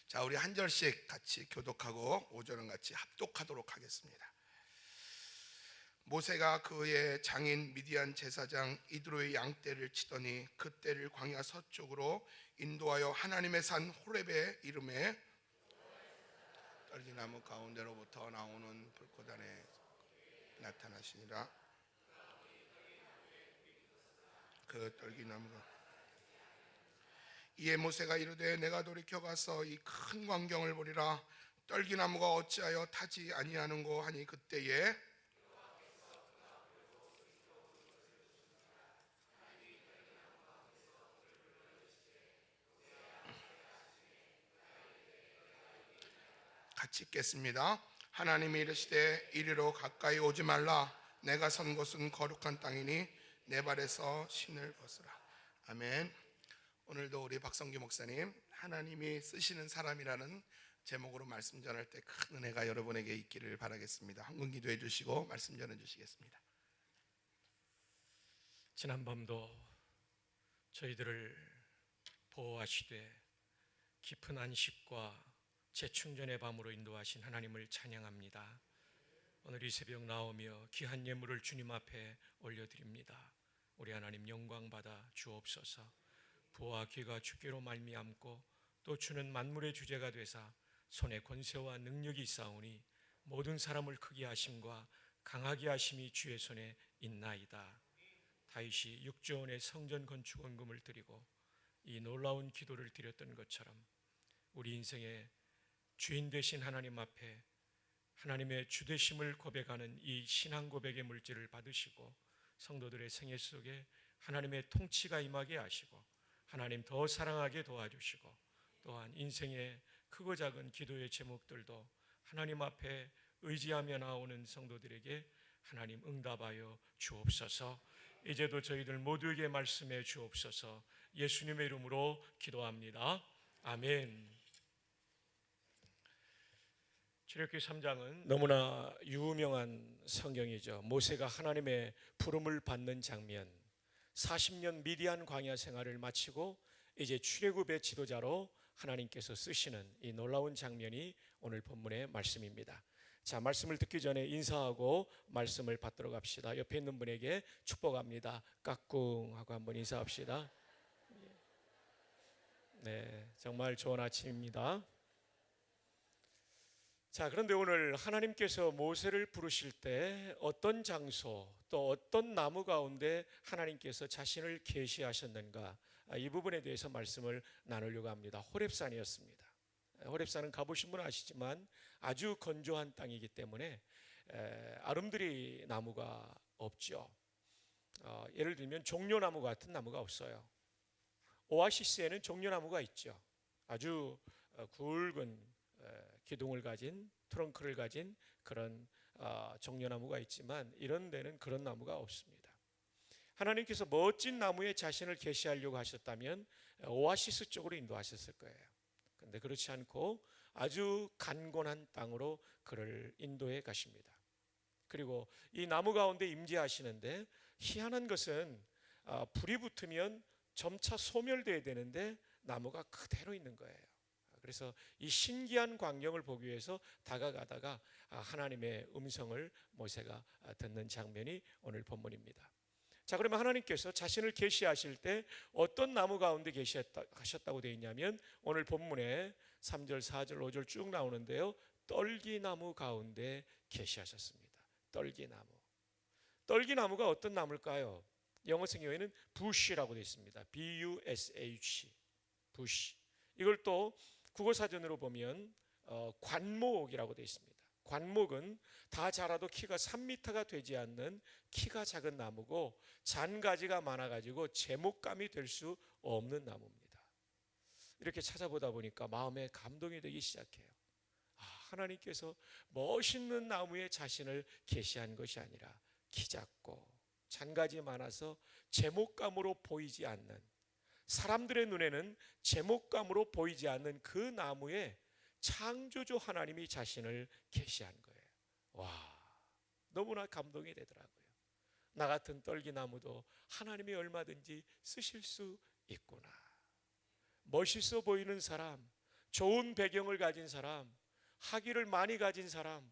자, 우리 한 절씩 같이 교독하고 5절은 같이 합독하도록 하겠습니다. 모세가 그의 장인 미디안 제사장 이드로의 양떼를 치더니 그 떼를 광야 서쪽으로 인도하여 하나님의 산 호렙의 이름에 떨기나무 가운데로부터 나오는 불꽃 안에 나타나시니라. 그 떨기나무가 이에 모세가 이르되 내가 돌이켜 가서 이 큰 광경을 보리라. 떨기나무가 어찌하여 타지 아니하는고 하니 그때에 같이 읽겠습니다. 하나님이 이르시되 이리로 가까이 오지 말라. 내가 선 곳은 거룩한 땅이니 내 발에서 신을 벗으라. 아멘. 오늘도 우리 박성규 목사님 하나님이 쓰시는 사람이라는 제목으로 말씀 전할 때 큰 은혜가 여러분에게 있기를 바라겠습니다. 한번 기도해 주시고 말씀 전해 주시겠습니다. 지난밤도 저희들을 보호하시되 깊은 안식과 재충전의 밤으로 인도하신 하나님을 찬양합니다. 오늘 이 새벽 나오며 귀한 예물을 주님 앞에 올려드립니다. 우리 하나님 영광 받아 주옵소서. 부와 귀가 주께로 말미암고 또 주는 만물의 주제가 되사 손에 권세와 능력이 있사오니 모든 사람을 크게 하심과 강하게 하심이 주의 손에 있나이다. 다윗이 6조 원의 성전 건축 원금을 드리고 이 놀라운 기도를 드렸던 것처럼 우리 인생의 주인 되신 하나님 앞에 하나님의 주되심을 고백하는 이 신앙 고백의 물질을 받으시고 성도들의 생애 속에 하나님의 통치가 임하게 하시고 하나님 더 사랑하게 도와주시고 또한 인생의 크고 작은 기도의 제목들도 하나님 앞에 의지하며 나오는 성도들에게 하나님 응답하여 주옵소서. 이제도 저희들 모두에게 말씀해 주옵소서. 예수님의 이름으로 기도합니다. 아멘. 출애굽기 3장은 너무나 유명한 성경이죠. 모세가 하나님의 부름을 받는 장면, 40년 미디안 광야 생활을 마치고 이제 출애굽의 지도자로 하나님께서 쓰시는 이 놀라운 장면이 오늘 본문의 말씀입니다. 자, 말씀을 듣기 전에 인사하고 말씀을 받도록 합시다. 옆에 있는 분에게 축복합니다. 까꿍 하고 한번 인사합시다. 네, 정말 좋은 아침입니다. 자, 그런데 오늘 하나님께서 모세를 부르실 때 어떤 장소 또 어떤 나무 가운데 하나님께서 자신을 계시하셨는가, 이 부분에 대해서 말씀을 나누려고 합니다. 호렙산이었습니다. 호렙산은 가보신 분은 아시지만 아주 건조한 땅이기 때문에 아름드리 나무가 없죠. 예를 들면 종려나무 같은 나무가 없어요. 오아시스에는 종려나무가 있죠. 아주 굵은 기둥을 가진, 트렁크를 가진 그런 종려나무가 있지만 이런 데는 그런 나무가 없습니다. 하나님께서 멋진 나무에 자신을 계시하려고 하셨다면 오아시스 쪽으로 인도하셨을 거예요. 그런데 그렇지 않고 아주 간곤한 땅으로 그를 인도해 가십니다. 그리고 이 나무 가운데 임재하시는데 희한한 것은 불이 붙으면 점차 소멸되어야 되는데 나무가 그대로 있는 거예요. 그래서 이 신기한 광경을 보기 위해서 다가가다가 하나님의 음성을 모세가 듣는 장면이 오늘 본문입니다. 자, 그러면 하나님께서 자신을 계시하실 때 어떤 나무 가운데 계시하셨다고 되어 있냐면 오늘 본문에 3절, 4절, 5절 쭉 나오는데요. 떨기나무 가운데 계시하셨습니다. 떨기나무. 떨기나무가 어떤 나무일까요? 영어 성경에는 bush라고 되어 있습니다. B-U-S-H, bush. 이걸 또 국어사전으로 보면 관목이라고 되어 있습니다. 관목은 다 자라도 키가 3m가 되지 않는 키가 작은 나무고 잔가지가 많아가지고 제목감이 될 수 없는 나무입니다. 이렇게 찾아보다 보니까 마음에 감동이 되기 시작해요. 하나님께서 멋있는 나무에 자신을 계시한 것이 아니라 키 작고 잔가지 많아서 제목감으로 보이지 않는, 사람들의 눈에는 제목감으로 보이지 않는 그 나무에 창조주 하나님이 자신을 계시한 거예요. 와, 너무나 감동이 되더라고요. 나 같은 떨기나무도 하나님이 얼마든지 쓰실 수 있구나. 멋있어 보이는 사람, 좋은 배경을 가진 사람, 학위를 많이 가진 사람,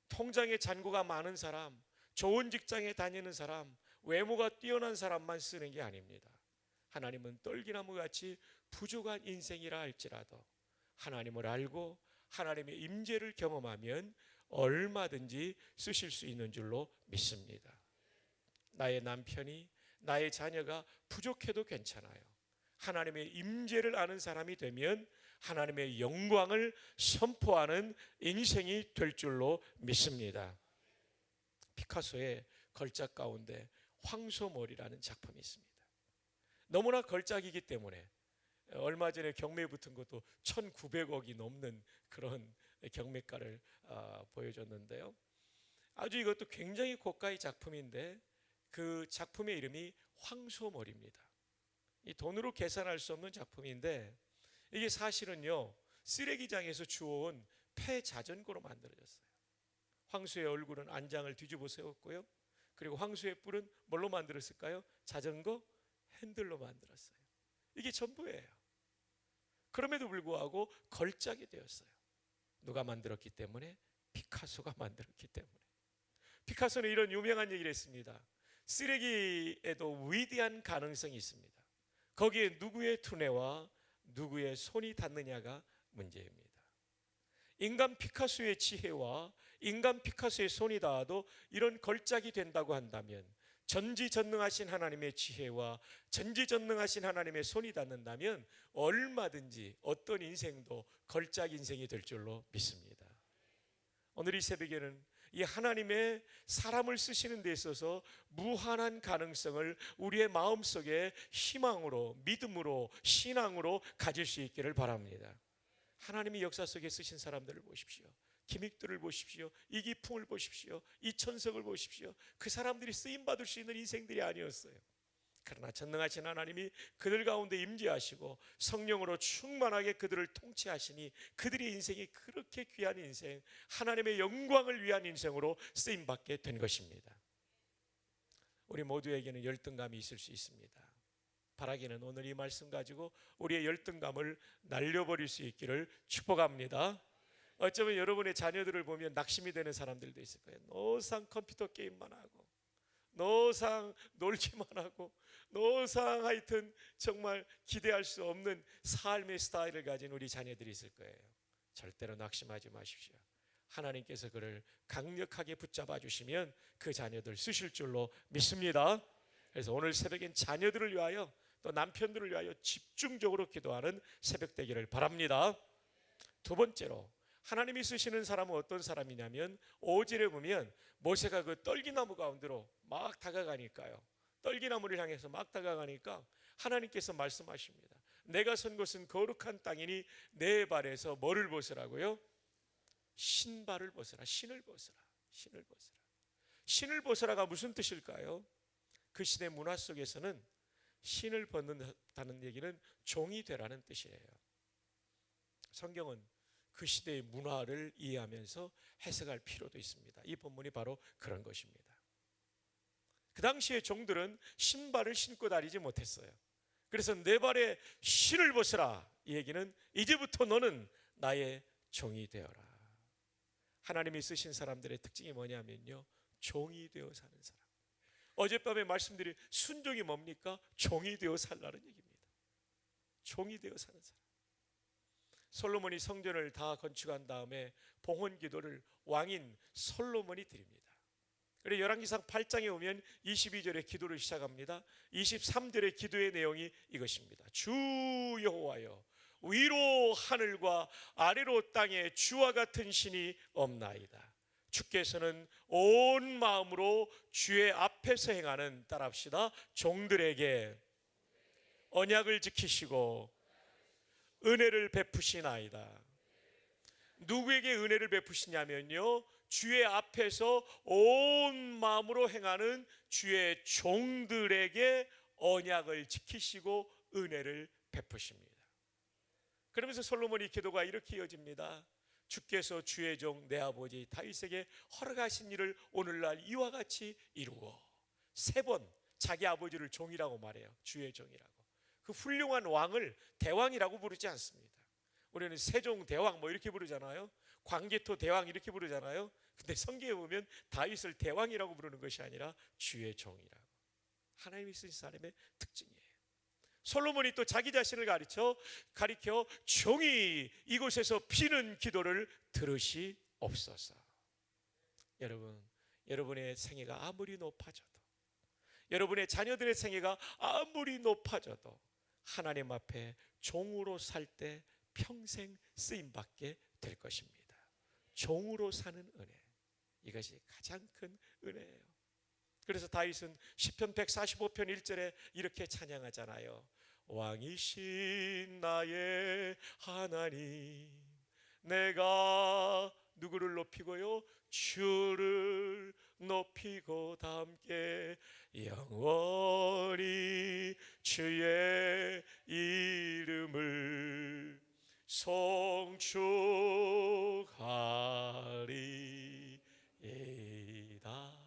통장에 잔고가 많은 사람, 좋은 직장에 다니는 사람, 외모가 뛰어난 사람만 쓰는 게 아닙니다. 하나님은 떨기나무 같이 부족한 인생이라 할지라도 하나님을 알고 하나님의 임재를 경험하면 얼마든지 쓰실 수 있는 줄로 믿습니다. 나의 남편이, 나의 자녀가 부족해도 괜찮아요. 하나님의 임재를 아는 사람이 되면 하나님의 영광을 선포하는 인생이 될 줄로 믿습니다. 피카소의 걸작 가운데 황소몰이라는 작품이 있습니다. 너무나 걸작이기 때문에 얼마 전에 경매에 붙은 것도 1,900억이 넘는 그런 경매가를 보여줬는데요. 아주 이것도 굉장히 고가의 작품인데 그 작품의 이름이 황소몰입니다. 이 돈으로 계산할 수 없는 작품인데 이게 사실은요, 쓰레기장에서 주워온 폐 자전거로 만들어졌어요. 황소의 얼굴은 안장을 뒤집어 세웠고요. 그리고 황소의 뿔은 뭘로 만들었을까요? 자전거 핸들로 만들었어요. 이게 전부예요. 그럼에도 불구하고 걸작이 되었어요. 누가 만들었기 때문에? 피카소가 만들었기 때문에. 피카소는 이런 유명한 얘기를 했습니다. 쓰레기에도 위대한 가능성이 있습니다. 거기에 누구의 두뇌와 누구의 손이 닿느냐가 문제입니다. 인간 피카소의 지혜와 인간 피카소의 손이 닿아도 이런 걸작이 된다고 한다면, 전지전능하신 하나님의 지혜와 전지전능하신 하나님의 손이 닿는다면 얼마든지 어떤 인생도 걸작 인생이 될 줄로 믿습니다. 오늘 이 새벽에는 이 하나님의 사람을 쓰시는 데 있어서 무한한 가능성을 우리의 마음속에 희망으로, 믿음으로, 신앙으로 가질 수 있기를 바랍니다. 하나님이 역사 속에 쓰신 사람들을 보십시오. 김익두를 보십시오. 이기풍을 보십시오. 이천석을 보십시오. 그 사람들이 쓰임받을 수 있는 인생들이 아니었어요. 그러나 전능하신 하나님이 그들 가운데 임재하시고 성령으로 충만하게 그들을 통치하시니 그들의 인생이 그렇게 귀한 인생, 하나님의 영광을 위한 인생으로 쓰임받게 된 것입니다. 우리 모두에게는 열등감이 있을 수 있습니다. 바라기는 오늘 이 말씀 가지고 우리의 열등감을 날려버릴 수 있기를 축복합니다. 어쩌면 여러분의 자녀들을 보면 낙심이 되는 사람들도 있을 거예요. 노상 컴퓨터 게임만 하고, 노상 놀기만 하고, 노상 하여튼 정말 기대할 수 없는 삶의 스타일을 가진 우리 자녀들이 있을 거예요. 절대로 낙심하지 마십시오. 하나님께서 그를 강력하게 붙잡아 주시면 그 자녀들 쓰실 줄로 믿습니다. 그래서 오늘 새벽엔 자녀들을 위하여 또 남편들을 위하여 집중적으로 기도하는 새벽 되기를 바랍니다. 두 번째로 하나님이 쓰시는 사람은 어떤 사람이냐면 5절에 보면 모세가 그 떨기나무 가운데로 막 다가가니까요. 떨기나무를 향해서 막 다가가니까 하나님께서 말씀하십니다. 내가 선 곳은 거룩한 땅이니 내 발에서 뭐를 벗으라고요? 신발을 벗으라. 신을 벗으라. 신을 벗으라. 신을 벗으라가 무슨 뜻일까요? 그 시대 문화 속에서는 신을 벗는다는 얘기는 종이 되라는 뜻이에요. 성경은 그 시대의 문화를 이해하면서 해석할 필요도 있습니다. 이 본문이 바로 그런 것입니다. 그 당시의 종들은 신발을 신고 다니지 못했어요. 그래서 내 발에 신을 벗으라. 이 얘기는 이제부터 너는 나의 종이 되어라. 하나님이 쓰신 사람들의 특징이 뭐냐면요, 종이 되어 사는 사람. 어젯밤에 말씀드린 순종이 뭡니까? 종이 되어 살라는 얘기입니다. 종이 되어 사는 사람. 솔로몬이 성전을 다 건축한 다음에 봉헌 기도를 왕인 솔로몬이 드립니다. 그래서 열왕기상 8장에 오면 22절에 기도를 시작합니다. 23절의 기도의 내용이 이것입니다. 주 여호와여, 위로 하늘과 아래로 땅에 주와 같은 신이 없나이다. 주께서는 온 마음으로 주의 앞에서 행하는, 따라합시다, 종들에게 언약을 지키시고 은혜를 베푸시나이다. 누구에게 은혜를 베푸시냐면요, 주의 앞에서 온 마음으로 행하는 주의 종들에게 언약을 지키시고 은혜를 베푸십니다. 그러면서 솔로몬의 기도가 이렇게 이어집니다. 주께서 주의 종 내 아버지 다윗에게 허락하신 일을 오늘날 이와 같이 이루어. 3번 자기 아버지를 종이라고 말해요. 주의 종이라고. 그 훌륭한 왕을 대왕이라고 부르지 않습니다. 우리는 세종대왕 뭐 이렇게 부르잖아요. 광개토 대왕 이렇게 부르잖아요. 근데 성경에 보면 다윗을 대왕이라고 부르는 것이 아니라 주의 종이라고. 하나님이 쓰신 사람의 특징이에요. 솔로몬이 또 자기 자신을 가리켜 종이 이곳에서 비는 기도를 들으시옵소서. 여러분의 생애가 아무리 높아져도, 여러분의 자녀들의 생애가 아무리 높아져도 하나님 앞에 종으로 살 때 평생 쓰임받게 될 것입니다. 종으로 사는 은혜, 이것이 가장 큰 은혜예요. 그래서 다윗은 시편 145편 1절에 이렇게 찬양하잖아요. 왕이신 나의 하나님, 내가 누구를 높이고요? 주를 높이고 다 함께 영원히 주의 이름을 송축하리이다.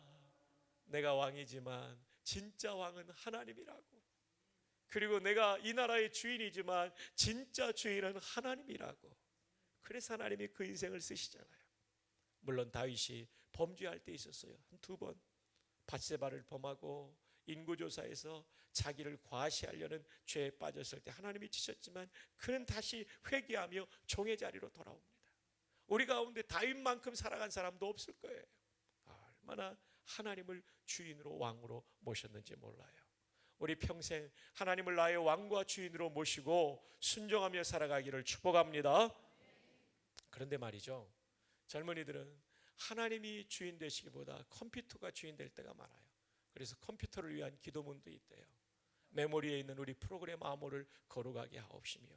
내가 왕이지만 진짜 왕은 하나님이라고. 그리고 내가 이 나라의 주인이지만 진짜 주인은 하나님이라고. 그래서 하나님이 그 인생을 쓰시잖아요. 물론 다윗이 범죄할 때 있었어요. 한 2번 밧세바를 범하고 인구조사에서 자기를 과시하려는 죄에 빠졌을 때 하나님이 치셨지만 그는 다시 회개하며 종의 자리로 돌아옵니다. 우리 가운데 다윗만큼 살아간 사람도 없을 거예요. 얼마나 하나님을 주인으로 왕으로 모셨는지 몰라요. 우리 평생 하나님을 나의 왕과 주인으로 모시고 순종하며 살아가기를 축복합니다. 그런데 말이죠, 젊은이들은 하나님이 주인 되시기보다 컴퓨터가 주인 될 때가 많아요. 그래서 컴퓨터를 위한 기도문도 있대요. 메모리에 있는 우리 프로그램 암호를 거룩하게 하옵시며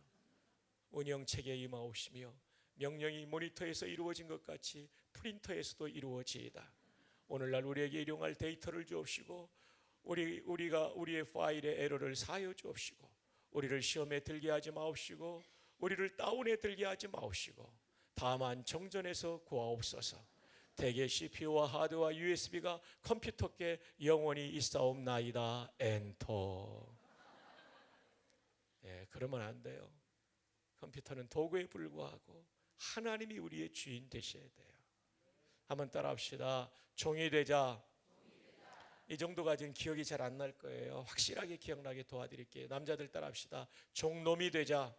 운영체계에 임하옵시며 명령이 모니터에서 이루어진 것 같이 프린터에서도 이루어지이다. 오늘날 우리에게 일용할 데이터를 주옵시고 우리의 파일의 에러를 사하여 주옵시고 우리를 시험에 들게 하지 마옵시고 우리를 다운에 들게 하지 마옵시고 다만 정전에서 구하옵소서. 대개 CPU와 하드와 USB가 컴퓨터께 영원히 있사옵나이다. 엔터. 그러면 안 돼요. 컴퓨터는 도구에 불과하고 하나님이 우리의 주인 되셔야 돼요. 한번 따라합시다. 종이 되자. 이 정도 가진 기억이 잘 안 날 거예요. 확실하게 기억나게 도와드릴게요. 남자들 따라합시다. 종놈이 되자.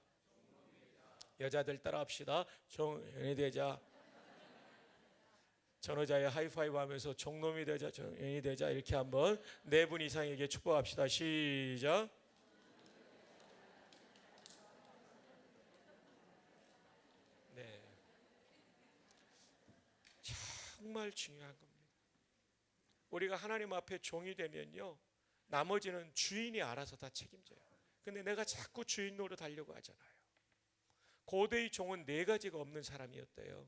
여자들 따라합시다. 종이 되자. 전호자의 하이파이브 하면서 종놈이 되자, 종이 되자 이렇게 한번 4분 이상에게 축복합시다. 시작. 네, 정말 중요한 겁니다. 우리가 하나님 앞에 종이 되면요, 나머지는 주인이 알아서 다 책임져요. 근데 내가 자꾸 주인 노릇하려고 하잖아요. 고대의 종은 4가지가 없는 사람이었대요.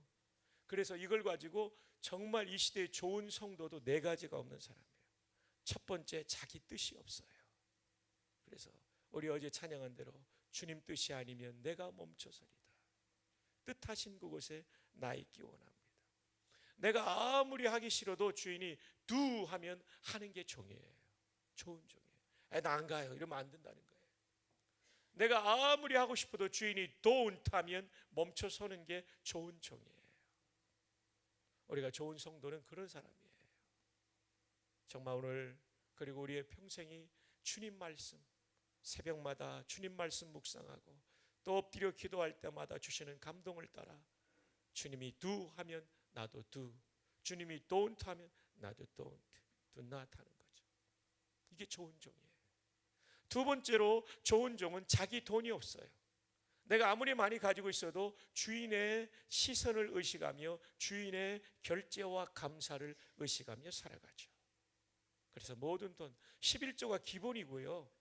그래서 이걸 가지고 정말 이 시대의 좋은 성도도 4가지가 없는 사람이에요. 첫 번째, 자기 뜻이 없어요. 그래서 우리 어제 찬양한 대로 주님 뜻이 아니면 내가 멈춰서리다. 뜻하신 그곳에 나 있기 원합니다. 내가 아무리 하기 싫어도 주인이 do 하면 하는 게 종이에요. 좋은 종이에요. 나 안 가요 이러면 안 된다는 거예요. 내가 아무리 하고 싶어도 주인이 don't 하면 멈춰 서는 게 좋은 종이에요. 우리가 좋은 성도는 그런 사람이에요. 정말 오늘 그리고 우리의 평생이 주님 말씀, 새벽마다 주님 말씀 묵상하고 또 엎드려 기도할 때마다 주시는 감동을 따라 주님이 do 하면 나도 do, 주님이 don't 하면 나도 don't, do not 하는 거죠. 이게 좋은 종이에요. 2번째로 좋은 종은 자기 돈이 없어요. 내가 아무리 많이 가지고 있어도 주인의 시선을 의식하며 주인의 결제와 감사를 의식하며 살아가죠. 그래서 모든 돈 11조가 기본이고요.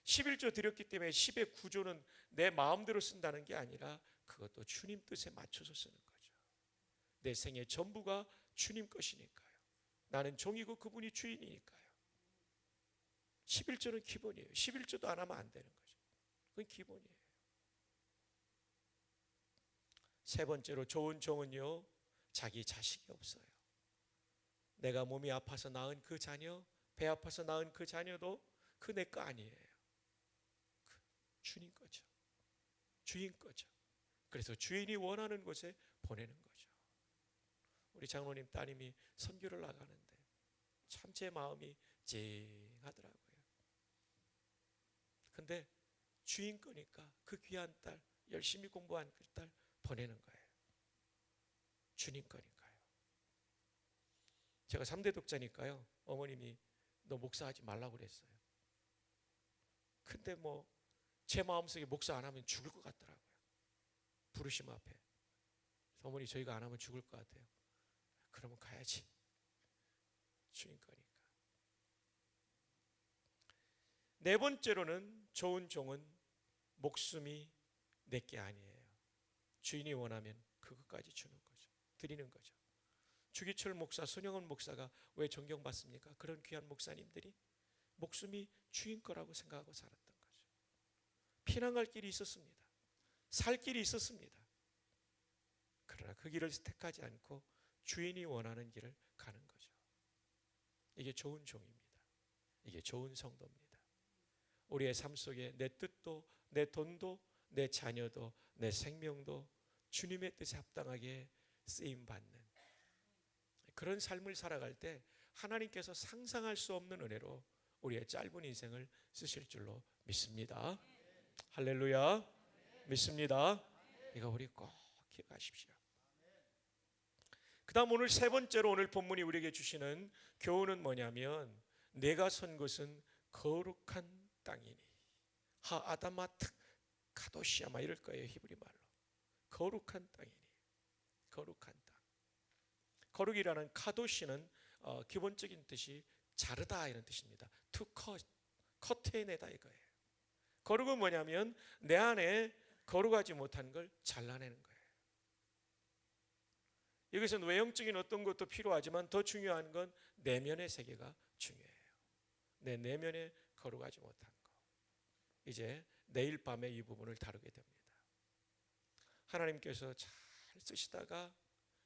11조 드렸기 때문에 10의 9조는 내 마음대로 쓴다는 게 아니라 그것도 주님 뜻에 맞춰서 쓰는 거죠. 내 생의 전부가 주님 것이니까요. 나는 종이고 그분이 주인이니까요. 11조는 기본이에요. 11조도 안 하면 안 되는 거죠. 그건 기본이에요. 3번째로 좋은 종은요, 자기 자식이 없어요. 내가 몸이 아파서 낳은 그 자녀, 배 아파서 낳은 그 자녀도 그 내 거 아니에요. 그 주님 거죠. 주인 거죠. 그래서 주인이 원하는 곳에 보내는 거죠. 우리 장로님 따님이 선교를 나가는데 참 제 마음이 찡하더라고요. 근데 주인 거니까 그 귀한 딸, 열심히 공부한 그 딸 보내는 거예요. 주님 거니까요. 제가 3대 독자니까요. 어머님이 너 목사하지 말라고 그랬어요. 근데 뭐 제 마음속에 목사 안 하면 죽을 것 같더라고요. 부르심 앞에. 어머니 저희가 안 하면 죽을 것 같아요. 그러면 가야지. 주인 거니까. 네 번째로는 좋은 종은 목숨이 내게 아니에요. 주인이 원하면 그것까지 주는 거죠. 드리는 거죠. 주기철 목사, 손영원 목사가 왜 존경받습니까? 그런 귀한 목사님들이 목숨이 주인 거라고 생각하고 살았던 거죠. 피난갈 길이 있었습니다. 살 길이 있었습니다. 그러나 그 길을 택하지 않고 주인이 원하는 길을 가는 거죠. 이게 좋은 종입니다. 이게 좋은 성도입니다. 우리의 삶 속에 내 뜻도, 내 돈도, 내 자녀도, 내 생명도 주님의 뜻에 합당하게 쓰임받는 그런 삶을 살아갈 때 하나님께서 상상할 수 없는 은혜로 우리의 짧은 인생을 쓰실 줄로 믿습니다. 할렐루야. 믿습니다. 이거 우리 꼭 기억하십시오. 그 다음 오늘 세 번째로 오늘 본문이 우리에게 주시는 교훈은 뭐냐면 내가 선 곳은 거룩한 땅이니 하아다마트 카도시아마 이럴 거예요. 히브리 말로. 거룩한 땅이니 거룩한 땅. 거룩이라는 카도시는 기본적인 뜻이 자르다 이런 뜻입니다. To cut, 커트해내다 이거예요. 거룩은 뭐냐면 내 안에 거룩하지 못한 걸 잘라내는 거예요. 여기서는 외형적인 어떤 것도 필요하지만 더 중요한 건 내면의 세계가 중요해요. 내 내면에 거룩하지 못한 거. 이제 내일 밤에 이 부분을 다루게 됩니다. 하나님께서 잘 쓰시다가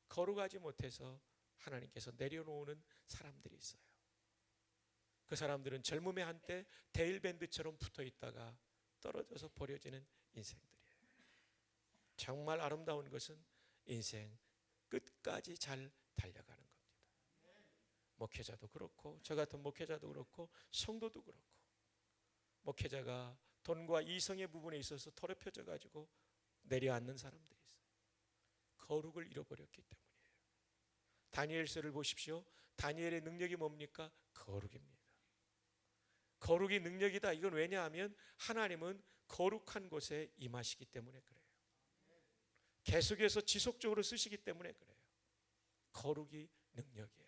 거룩하지 못해서 하나님께서 내려놓는 사람들이 있어요. 그 사람들은 젊음의 한때 데일밴드처럼 붙어 있다가 떨어져서 버려지는 인생들이에요. 정말 아름다운 것은 인생 끝까지 잘 달려가는 겁니다. 목회자도 그렇고 저 같은 목회자도 그렇고 성도도 그렇고 목회자가 돈과 이성의 부분에 있어서 더럽혀져 가지고 내려앉는 사람들이 있어요. 거룩을 잃어버렸기 때문이에요. 다니엘서를 보십시오. 다니엘의 능력이 뭡니까? 거룩입니다. 거룩이 능력이다. 이건 왜냐하면 하나님은 거룩한 곳에 임하시기 때문에 그래요. 계속해서 지속적으로 쓰시기 때문에 그래요. 거룩이 능력이에요.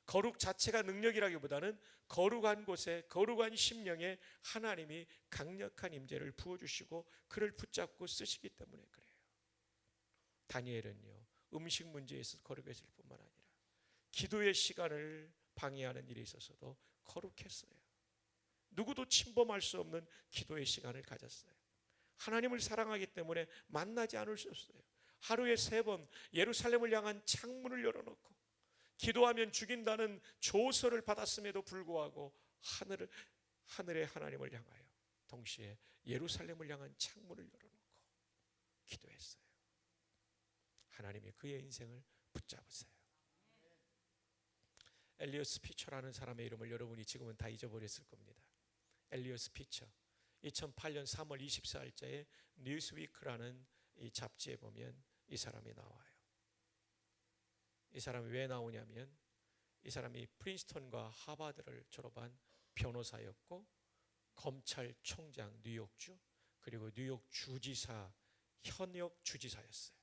거룩 자체가 능력이라기보다는 거룩한 곳에 거룩한 심령에 하나님이 강력한 임재를 부어주시고 그를 붙잡고 쓰시기 때문에 그래요. 다니엘은요 음식 문제에 있어서 거룩했을 뿐만 아니라 기도의 시간을 방해하는 일에 있어서도 거룩했어요. 누구도 침범할 수 없는 기도의 시간을 가졌어요. 하나님을 사랑하기 때문에 만나지 않을 수 없어요. 하루에 3번 예루살렘을 향한 창문을 열어놓고 기도하면 죽인다는 조서를 받았음에도 불구하고 하늘의 하나님을 향하여 동시에 예루살렘을 향한 창문을 열어놓고 기도했어요. 하나님이 그의 인생을 붙잡으세요. 엘리어스 피처라는 사람의 이름을 여러분이 지금은 다 잊어버렸을 겁니다. 엘리어스 피처 2008년 3월 24일자에 뉴스위크라는 이 잡지에 보면 이 사람이 나와요. 이 사람이 왜 나오냐면 이 사람이 프린스턴과 하버드를 졸업한 변호사였고 검찰총장 뉴욕주 그리고 뉴욕 주지사 현역 주지사였어요.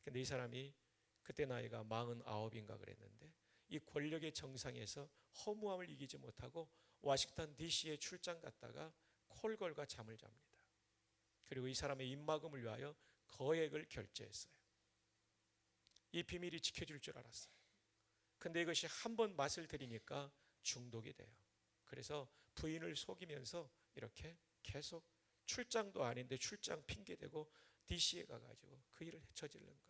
근데 이 사람이 그때 나이가 49인가 그랬는데 이 권력의 정상에서 허무함을 이기지 못하고 워싱턴 DC에 출장 갔다가 콜걸과 잠을 잡니다. 그리고 이 사람의 입막음을 위하여 거액을 결제했어요. 이 비밀이 지켜줄 줄 알았어요. 근데 이것이 한번 맛을 들이니까 중독이 돼요. 그래서 부인을 속이면서 이렇게 계속 출장도 아닌데 출장 핑계대고 DC에 가가지고 그 일을 저지른 거예요.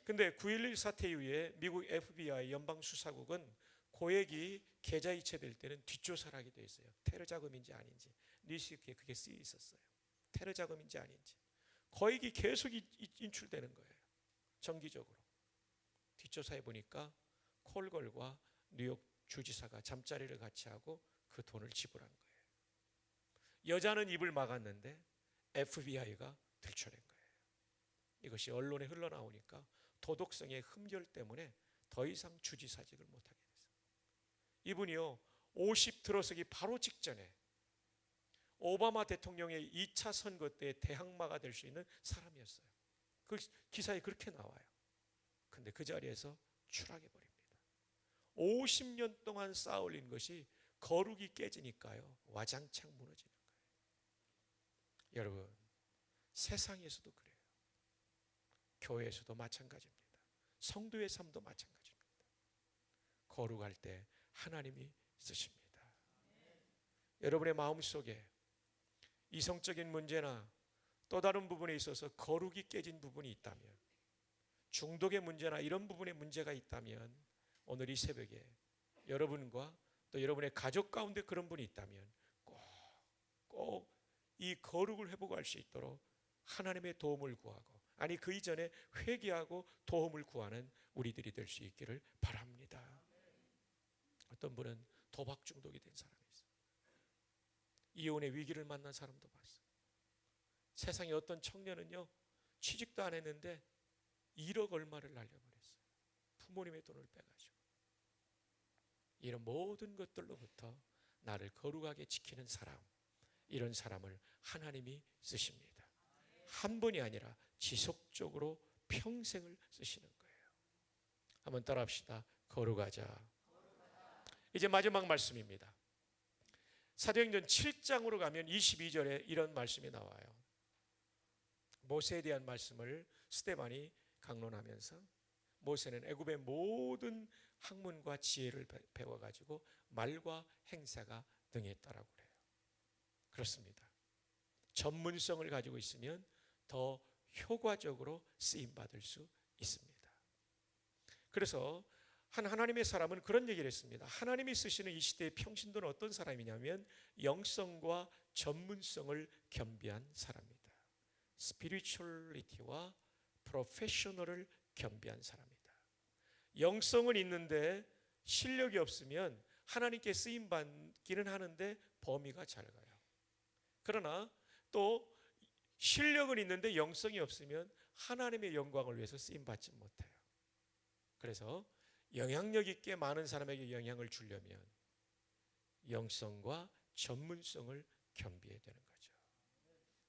근데 9.11 사태 이후에 미국 FBI 연방수사국은 고액이 계좌이체될 때는 뒷조사를 하게 돼 있어요. 테러 자금인지 아닌지 뉴스위크에 그게 쓰여 있었어요. 테러 자금인지 아닌지. 거액이 계속 인출되는 거예요. 정기적으로. 뒷조사해 보니까 콜걸과 뉴욕 주지사가 잠자리를 같이 하고 그 돈을 지불한 거예요. 여자는 입을 막았는데 FBI가 들춰낸 거예요. 이것이 언론에 흘러나오니까 도덕성의 흠결 때문에 더 이상 주지사직을 못하게 됐어요. 이분이요, 50 들어서기 바로 직전에 오바마 대통령의 2차 선거 때 대항마가 될 수 있는 사람이었어요. 그 기사에 그렇게 나와요. 근데 그 자리에서 추락해 버립니다. 50년 동안 쌓아 올린 것이 거룩이 깨지니까요, 와장창 무너지는 거예요. 여러분, 세상에서도 그래요. 교회에서도 마찬가지입니다. 성도의 삶도 마찬가지입니다. 거룩할 때 하나님이 쓰십니다. 여러분의 마음속에 이성적인 문제나 또 다른 부분에 있어서 거룩이 깨진 부분이 있다면, 중독의 문제나 이런 부분에 문제가 있다면, 오늘 이 새벽에 여러분과 또 여러분의 가족 가운데 그런 분이 있다면 꼭 이 거룩을 회복할 수 있도록 하나님의 도움을 구하고, 아니 그 이전에 회개하고 도움을 구하는 우리들이 될 수 있기를 바랍니다. 어떤 분은 도박 중독이 된 사람이 있어요. 이혼의 위기를 만난 사람도 봤어요. 세상에 어떤 청년은요, 취직도 안 했는데 1억 얼마를 날려버렸어요. 부모님의 돈을 빼가지고. 이런 모든 것들로부터 나를 거룩하게 지키는 사람, 이런 사람을 하나님이 쓰십니다. 한 번이 아니라 지속적으로 평생을 쓰시는 거예요. 한번 따라합시다. 거룩하자. 이제 마지막 말씀입니다. 사도행전 7장으로 가면 22절에 이런 말씀이 나와요. 모세에 대한 말씀을 스데반이 강론하면서, 모세는 애굽의 모든 학문과 지혜를 배워가지고 말과 행사가 능했다라고 그래요. 그렇습니다. 전문성을 가지고 있으면 더 효과적으로 쓰임받을 수 있습니다. 그래서 한 하나님의 사람은 그런 얘기를 했습니다. 하나님이 쓰시는 이 시대의 평신도는 어떤 사람이냐면 영성과 전문성을 겸비한 사람이다. 스피리추얼리티와 프로페셔널을 겸비한 사람이다. 영성은 있는데 실력이 없으면 하나님께 쓰임받기는 하는데 범위가 작아요. 그러나 또 실력은 있는데 영성이 없으면 하나님의 영광을 위해서 쓰임받지 못해요. 그래서 영향력 있게 많은 사람에게 영향을 주려면 영성과 전문성을 겸비해야 되는 거죠.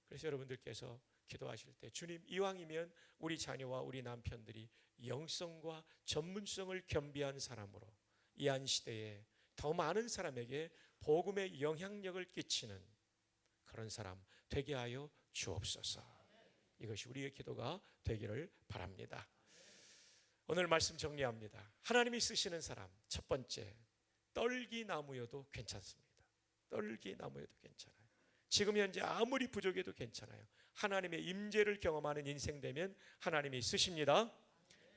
그래서 여러분들께서 기도하실 때, 주님, 이왕이면 우리 자녀와 우리 남편들이 영성과 전문성을 겸비한 사람으로 이 한 시대에 더 많은 사람에게 복음의 영향력을 끼치는 그런 사람 되게 하여 주옵소서. 이것이 우리의 기도가 되기를 바랍니다. 오늘 말씀 정리합니다. 하나님이 쓰시는 사람, 첫 번째, 떨기나무여도 괜찮습니다. 떨기나무여도 괜찮아요. 지금 현재 아무리 부족해도 괜찮아요. 하나님의 임재를 경험하는 인생 되면 하나님이 쓰십니다.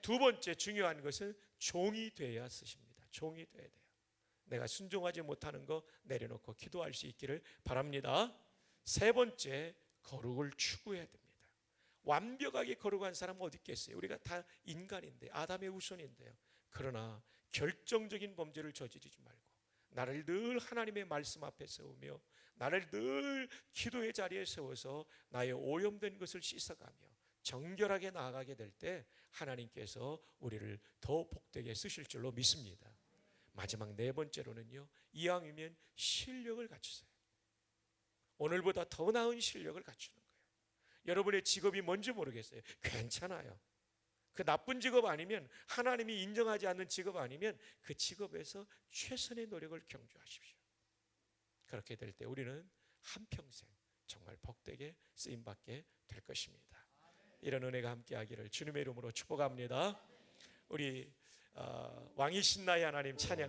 두 번째 중요한 것은 종이 돼야 쓰십니다. 종이 돼야 돼요. 내가 순종하지 못하는 거 내려놓고 기도할 수 있기를 바랍니다. 세 번째, 거룩을 추구해야 됩니다. 완벽하게 거룩한 사람은 어디 있겠어요? 우리가 다 인간인데, 아담의 후손인데요. 그러나 결정적인 범죄를 저지르지 말고 나를 늘 하나님의 말씀 앞에 세우며 나를 늘 기도의 자리에 세워서 나의 오염된 것을 씻어가며 정결하게 나아가게 될 때 하나님께서 우리를 더 복되게 쓰실 줄로 믿습니다. 마지막 네 번째로는요, 이왕이면 실력을 갖추세요. 오늘보다 더 나은 실력을 갖추는 거예요. 여러분의 직업이 뭔지 모르겠어요. 괜찮아요. 그 나쁜 직업 아니면, 하나님이 인정하지 않는 직업 아니면 그 직업에서 최선의 노력을 경주하십시오. 그렇게 될 때 우리는 한평생 정말 복되게 쓰임받게 될 것입니다. 이런 은혜가 함께하기를 주님의 이름으로 축복합니다. 우리 왕이신 나의 하나님 찬양